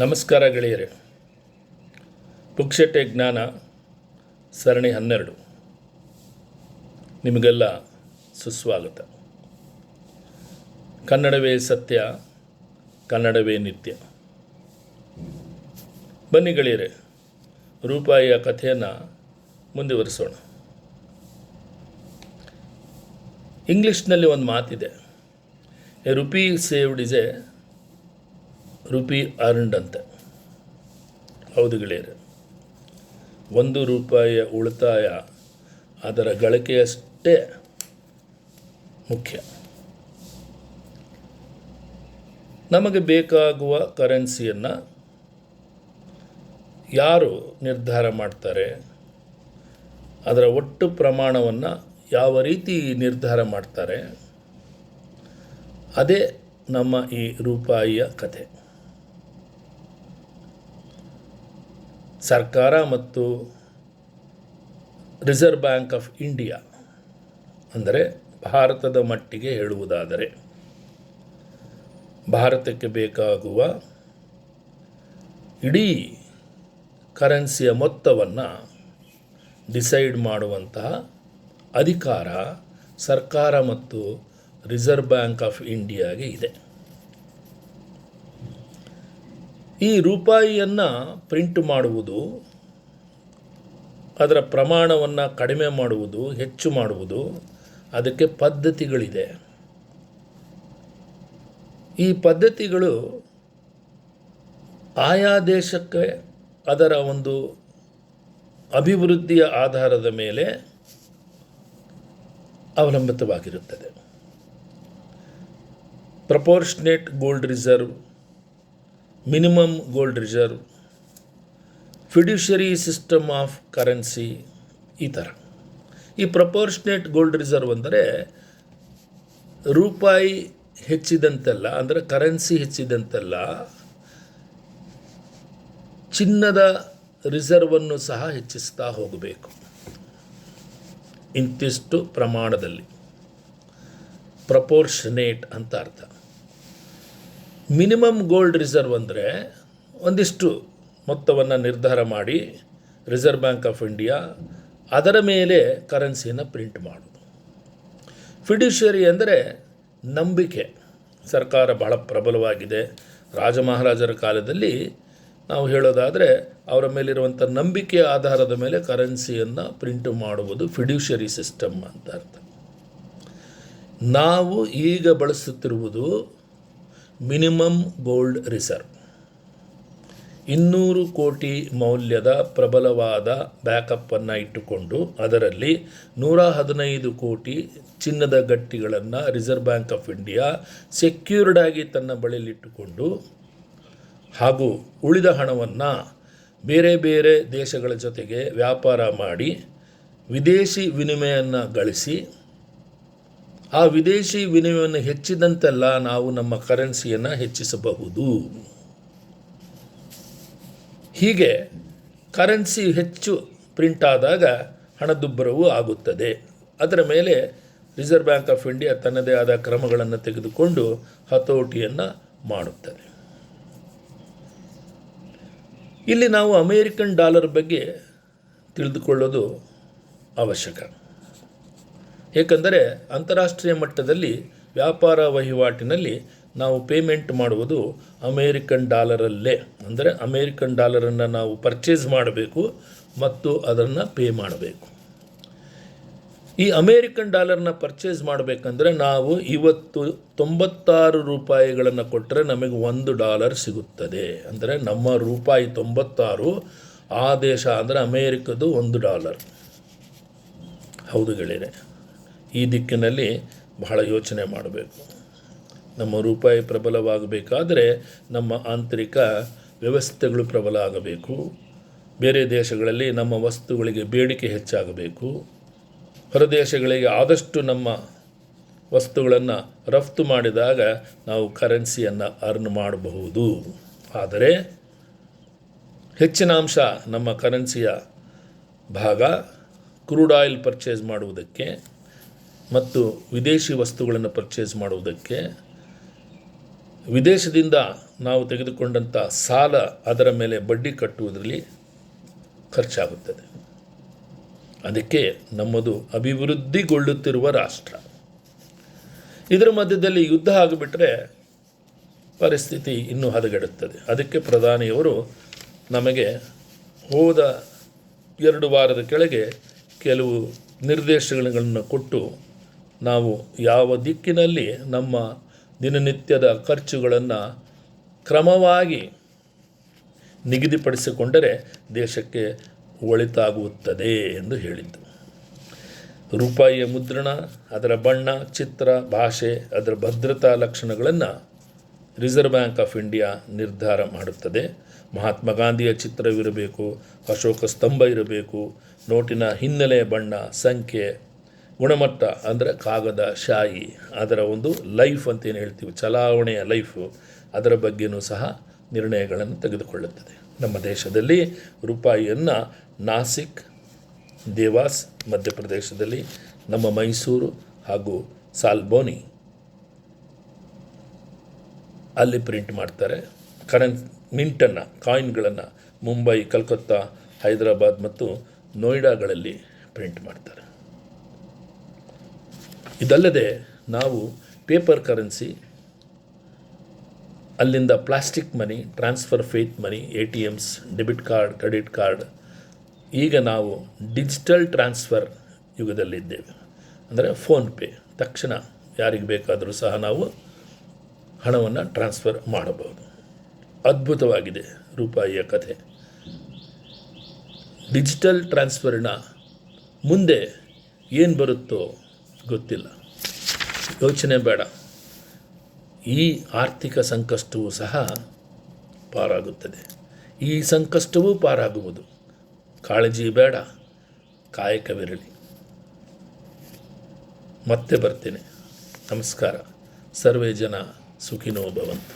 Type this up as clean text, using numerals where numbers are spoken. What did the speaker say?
ನಮಸ್ಕಾರ ಗೆಳೆಯರೆ. ಪುಕ್ಷಟೆ ಜ್ಞಾನ ಸರಣಿ 12 ನಿಮಗೆಲ್ಲ ಸುಸ್ವಾಗತ. ಕನ್ನಡವೇ ಸತ್ಯ, ಕನ್ನಡವೇ ನಿತ್ಯ. ಬನ್ನಿ ಗೆಳೆಯರೆ, ರೂಪಾಯಿಯ ಕಥೆಯನ್ನು ಮುಂದುವರಿಸೋಣ. ಇಂಗ್ಲೀಷ್ನಲ್ಲಿ ಒಂದು ಮಾತಿದೆ, A rupee saved is A rupee earned ಅಂತ. ಹೌದು ಗೆಳೆಯರೆ, 1 ರೂಪಾಯಿಯ ಉಳಿತಾಯ ಅದರ ಗಳಿಕೆಯಷ್ಟೇ ಮುಖ್ಯ. ನಮಗೆ ಬೇಕಾಗುವ ಕರೆನ್ಸಿಯನ್ನು ಯಾರು ನಿರ್ಧಾರ ಮಾಡ್ತಾರೆ, ಅದರ ಒಟ್ಟು ಪ್ರಮಾಣವನ್ನು ಯಾವ ರೀತಿ ನಿರ್ಧಾರ ಮಾಡ್ತಾರೆ, ಅದೇ ನಮ್ಮ ಈ ರೂಪಾಯಿಯ ಕಥೆ. ಸರ್ಕಾರ ಮತ್ತು ರಿಸರ್ವ್ ಬ್ಯಾಂಕ್ ಆಫ್ ಇಂಡಿಯಾ ಅಂದರೆ ಭಾರತದ ಮಟ್ಟಿಗೆ ಹೇಳುವುದಾದರೆ ಭಾರತಕ್ಕೆ ಬೇಕಾಗುವ ಇಡೀ ಕರೆನ್ಸಿಯ ಮೊತ್ತವನ್ನು ಡಿಸೈಡ್ ಮಾಡುವಂತಹ ಅಧಿಕಾರ ಸರ್ಕಾರ ಮತ್ತು ರಿಸರ್ವ್ ಬ್ಯಾಂಕ್ ಆಫ್ ಇಂಡಿಯಾಗೆ ಇದೆ. ಈ ರೂಪಾಯಿಯನ್ನು ಪ್ರಿಂಟ್ ಮಾಡುವುದು, ಅದರ ಪ್ರಮಾಣವನ್ನು ಕಡಿಮೆ ಮಾಡುವುದು, ಹೆಚ್ಚು ಮಾಡುವುದು, ಅದಕ್ಕೆ ಪದ್ಧತಿಗಳಿದೆ. ಈ ಪದ್ಧತಿಗಳು ಆಯಾ ದೇಶಕ್ಕೆ ಅದರ ಒಂದು ಅಭಿವೃದ್ಧಿಯ ಆಧಾರದ ಮೇಲೆ ಅವಲಂಬಿತವಾಗಿರುತ್ತದೆ. Proportionate gold reserve, minimum gold reserve, ಫಿಡ್ಯೂಷರಿ system of currency, ಈ ಥರ. ಈ ಪ್ರಪೋರ್ಷನೇಟ್ ಗೋಲ್ಡ್ ರಿಸರ್ವ್ ಅಂದರೆ ರೂಪಾಯಿ ಹೆಚ್ಚಿದಂತೆಲ್ಲ, ಅಂದರೆ ಕರೆನ್ಸಿ ಹೆಚ್ಚಿದಂತೆಲ್ಲ ಚಿನ್ನದ ರಿಸರ್ವನ್ನು ಸಹ ಹೆಚ್ಚಿಸ್ತಾ ಹೋಗಬೇಕು ಇಂತಿಷ್ಟು ಪ್ರಮಾಣದಲ್ಲಿ. ಪ್ರಪೋರ್ಷನೇಟ್ ಅಂತ ಅರ್ಥ. ಮಿನಿಮಮ್ ಗೋಲ್ಡ್ ರಿಸರ್ವ್ ಅಂದರೆ ಒಂದಿಷ್ಟು ಮೊತ್ತವನ್ನು ನಿರ್ಧಾರ ಮಾಡಿ ರಿಸರ್ವ್ ಬ್ಯಾಂಕ್ ಆಫ್ ಇಂಡಿಯಾ ಅದರ ಮೇಲೆ ಕರೆನ್ಸಿಯನ್ನು ಪ್ರಿಂಟ್ ಮಾಡೋದು. ಫಿಡ್ಯೂಷರಿ ಅಂದರೆ ನಂಬಿಕೆ. ಸರ್ಕಾರ ಬಹಳ ಪ್ರಬಲವಾಗಿದೆ. ರಾಜ ಮಹಾರಾಜರ ಕಾಲದಲ್ಲಿ ನಾವು ಹೇಳೋದಾದರೆ ಅವರ ಮೇಲಿರುವಂಥ ನಂಬಿಕೆಯ ಆಧಾರದ ಮೇಲೆ ಕರೆನ್ಸಿಯನ್ನು ಪ್ರಿಂಟ್ ಮಾಡುವುದು ಫಿಡ್ಯೂಷರಿ ಸಿಸ್ಟಮ್ ಅಂತ ಅರ್ಥ. ನಾವು ಈಗ ಬಳಸುತ್ತಿರುವುದು ಮಿನಿಮಮ್ ಗೋಲ್ಡ್ ರಿಸರ್ವ್. 200 ಕೋಟಿ ಮೌಲ್ಯದ ಪ್ರಬಲವಾದ ಬ್ಯಾಕಪ್ಪನ್ನು ಇಟ್ಟುಕೊಂಡು ಅದರಲ್ಲಿ 115 ಕೋಟಿ ಚಿನ್ನದ ಗಟ್ಟಿಗಳನ್ನು reserve bank of India secured ಆಗಿ ತನ್ನ ಬಳಿಯಲ್ಲಿಟ್ಟುಕೊಂಡು ಹಾಗೂ ಉಳಿದ ಹಣವನ್ನು ಬೇರೆ ಬೇರೆ ದೇಶಗಳ ಜೊತೆಗೆ ವ್ಯಾಪಾರ ಮಾಡಿ ವಿದೇಶಿ ವಿನಿಮಯವನ್ನು ಗಳಿಸಿ, ಆ ವಿದೇಶಿ ವಿನಿಮಯವನ್ನು ಹೆಚ್ಚಿದಂತೆಲ್ಲ ನಾವು ನಮ್ಮ ಕರೆನ್ಸಿಯನ್ನು ಹೆಚ್ಚಿಸಬಹುದು. ಹೀಗೆ ಕರೆನ್ಸಿ ಹೆಚ್ಚು ಪ್ರಿಂಟ್ ಆದಾಗ ಹಣದುಬ್ಬರವೂ ಆಗುತ್ತದೆ. ಅದರ ಮೇಲೆ ರಿಸರ್ವ್ ಬ್ಯಾಂಕ್ ಆಫ್ ಇಂಡಿಯಾ ತನ್ನದೇ ಆದ ಕ್ರಮಗಳನ್ನು ತೆಗೆದುಕೊಂಡು ಹತೋಟಿಯನ್ನು ಮಾಡುತ್ತದೆ. ಇಲ್ಲಿ ನಾವು ಅಮೇರಿಕನ್ ಡಾಲರ್ ಬಗ್ಗೆ ತಿಳಿದುಕೊಳ್ಳೋದು ಅವಶ್ಯಕ. ಏಕೆಂದರೆ ಅಂತಾರಾಷ್ಟ್ರೀಯ ಮಟ್ಟದಲ್ಲಿ ವ್ಯಾಪಾರ ವಹಿವಾಟಿನಲ್ಲಿ ನಾವು ಪೇಮೆಂಟ್ ಮಾಡುವುದು ಅಮೇರಿಕನ್ ಡಾಲರಲ್ಲೇ. ಅಂದರೆ ಅಮೇರಿಕನ್ ಡಾಲರನ್ನು ನಾವು ಪರ್ಚೇಸ್ ಮಾಡಬೇಕು ಮತ್ತು ಅದನ್ನು ಪೇ ಮಾಡಬೇಕು. ಈ ಅಮೇರಿಕನ್ ಡಾಲರ್ನ ಪರ್ಚೇಸ್ ಮಾಡಬೇಕಂದ್ರೆ ನಾವು ಇವತ್ತು 96 ರೂಪಾಯಿಗಳನ್ನು ಕೊಟ್ಟರೆ ನಮಗೆ $1 ಸಿಗುತ್ತದೆ. ಅಂದರೆ ನಮ್ಮ ರೂಪಾಯಿ 96, ಆ ದೇಶ ಅಂದರೆ ಅಮೇರಿಕದ್ದು $1. ಹೌದು ಗೆಳೆಯರೆ, ಈ ದಿಕ್ಕಿನಲ್ಲಿ ಬಹಳ ಯೋಚನೆ ಮಾಡಬೇಕು. ನಮ್ಮ ರೂಪಾಯಿ ಪ್ರಬಲವಾಗಬೇಕಾದರೆ ನಮ್ಮ ಆಂತರಿಕ ವ್ಯವಸ್ಥೆಗಳು ಪ್ರಬಲ ಆಗಬೇಕು. ಬೇರೆ ದೇಶಗಳಲ್ಲಿ ನಮ್ಮ ವಸ್ತುಗಳಿಗೆ ಬೇಡಿಕೆ ಹೆಚ್ಚಾಗಬೇಕು. ಹೊರದೇಶಗಳಿಗೆ ಆದಷ್ಟು ನಮ್ಮ ವಸ್ತುಗಳನ್ನು ರಫ್ತು ಮಾಡಿದಾಗ ನಾವು ಕರೆನ್ಸಿಯನ್ನು ಅರ್ನ್ ಮಾಡಬಹುದು. ಆದರೆ ಹೆಚ್ಚಿನ ಅಂಶ ನಮ್ಮ ಕರೆನ್ಸಿಯ ಭಾಗ ಕ್ರೂಡ್ ಆಯಿಲ್ ಪರ್ಚೇಸ್ ಮಾಡುವುದಕ್ಕೆ ಮತ್ತು ವಿದೇಶಿ ವಸ್ತುಗಳನ್ನು ಪರ್ಚೇಸ್ ಮಾಡುವುದಕ್ಕೆ ವಿದೇಶದಿಂದ ನಾವು ತೆಗೆದುಕೊಂಡಂಥ ಸಾಲ ಅದರ ಮೇಲೆ ಬಡ್ಡಿ ಕಟ್ಟುವುದರಲ್ಲಿ ಖರ್ಚಾಗುತ್ತದೆ. ಅದಕ್ಕೆ ನಮ್ಮದು ಅಭಿವೃದ್ಧಿಗೊಳ್ಳುತ್ತಿರುವ ರಾಷ್ಟ್ರ. ಇದರ ಮಧ್ಯದಲ್ಲಿ ಯುದ್ಧ ಆಗಿಬಿಟ್ರೆ ಪರಿಸ್ಥಿತಿ ಇನ್ನೂ ಹದಗೆಡುತ್ತದೆ. ಅದಕ್ಕೆ ಪ್ರಧಾನಿಯವರು ನಮಗೆ ಹೋದ 2 ವಾರದ ಕೆಳಗೆ ಕೆಲವು ನಿರ್ದೇಶನಗಳನ್ನು ಕೊಟ್ಟು ನಾವು ಯಾವ ದಿಕ್ಕಿನಲ್ಲಿ ನಮ್ಮ ದಿನನಿತ್ಯದ ಖರ್ಚುಗಳನ್ನು ಕ್ರಮವಾಗಿ ನಿಗದಿಪಡಿಸಿಕೊಂಡರೆ ದೇಶಕ್ಕೆ ಒಳಿತಾಗುತ್ತದೆ ಎಂದು ಹೇಳಿದ್ದು. ರೂಪಾಯಿಯ ಮುದ್ರಣ, ಅದರ ಬಣ್ಣ, ಚಿತ್ರ, ಭಾಷೆ, ಅದರ ಭದ್ರತಾ ಲಕ್ಷಣಗಳನ್ನು ರಿಸರ್ವ್ ಬ್ಯಾಂಕ್ ಆಫ್ ಇಂಡಿಯಾ ನಿರ್ಧಾರ ಮಾಡುತ್ತದೆ. ಮಹಾತ್ಮ ಗಾಂಧಿಯ ಚಿತ್ರವಿರಬೇಕು, ಅಶೋಕ ಸ್ತಂಭ ಇರಬೇಕು, ನೋಟಿನ ಹಿನ್ನೆಲೆ ಬಣ್ಣ, ಸಂಖ್ಯೆ, ಗುಣಮಟ್ಟ ಅಂದರೆ ಕಾಗದ ಶಾಯಿ, ಅದರ ಒಂದು ಲೈಫ್ ಅಂತೇನು ಹೇಳ್ತೀವಿ, ಚಲಾವಣೆಯ ಲೈಫು, ಅದರ ಬಗ್ಗೆಯೂ ಸಹ ನಿರ್ಣಯಗಳನ್ನು ತೆಗೆದುಕೊಳ್ಳುತ್ತದೆ. ನಮ್ಮ ದೇಶದಲ್ಲಿ ರೂಪಾಯಿಯನ್ನು ನಾಸಿಕ್, ದೇವಾಸ್ ಮಧ್ಯಪ್ರದೇಶದಲ್ಲಿ, ನಮ್ಮ ಮೈಸೂರು ಹಾಗೂ ಸಾಲ್ಬೋನಿ ಅಲ್ಲಿ ಪ್ರಿಂಟ್ ಮಾಡ್ತಾರೆ. ಮಿಂಟನ್ನು, ಕಾಯಿನ್ಗಳನ್ನು ಮುಂಬೈ, ಕಲ್ಕತ್ತಾ, ಹೈದರಾಬಾದ್ ಮತ್ತು ನೋಯ್ಡಾಗಳಲ್ಲಿ ಪ್ರಿಂಟ್ ಮಾಡ್ತಾರೆ. ಇದಲ್ಲದೆ ನಾವು ಪೇಪರ್ ಕರೆನ್ಸಿ, ಅಲ್ಲಿಂದ ಪ್ಲಾಸ್ಟಿಕ್ ಮನಿ, ಟ್ರಾನ್ಸ್ಫರ್ ಫೇತ್ ಮನಿ, ATMs, debit card, credit card, ಈಗ ನಾವು ಡಿಜಿಟಲ್ ಟ್ರಾನ್ಸ್ಫರ್ ಯುಗದಲ್ಲಿದ್ದೇವೆ. ಅಂದರೆ ಫೋನ್ಪೇ, ತಕ್ಷಣ ಯಾರಿಗೆ ಬೇಕಾದರೂ ಸಹ ನಾವು ಹಣವನ್ನು ಟ್ರಾನ್ಸ್ಫರ್ ಮಾಡಬಹುದು. ಅದ್ಭುತವಾಗಿದೆ ರೂಪಾಯಿಯ ಕಥೆ. ಡಿಜಿಟಲ್ ಟ್ರಾನ್ಸ್ಫರ್ನ ಮುಂದೆ ಏನು ಬರುತ್ತೋ ಗೊತ್ತಿಲ್ಲ, ಯೋಚನೆ ಬೇಡ. ಈ ಆರ್ಥಿಕ ಸಂಕಷ್ಟವೂ ಸಹ ಪಾರಾಗುತ್ತದೆ. ಈ ಸಂಕಷ್ಟವೂ ಪಾರಾಗುವುದು. ಕಾಳಜಿ ಬೇಡ, ಕಾಯಕವಿರಲಿ. ಮತ್ತೆ ಬರ್ತೇನೆ. ನಮಸ್ಕಾರ. ಸರ್ವೇ ಜನ ಸುಖಿನೋ ಭವಂತು.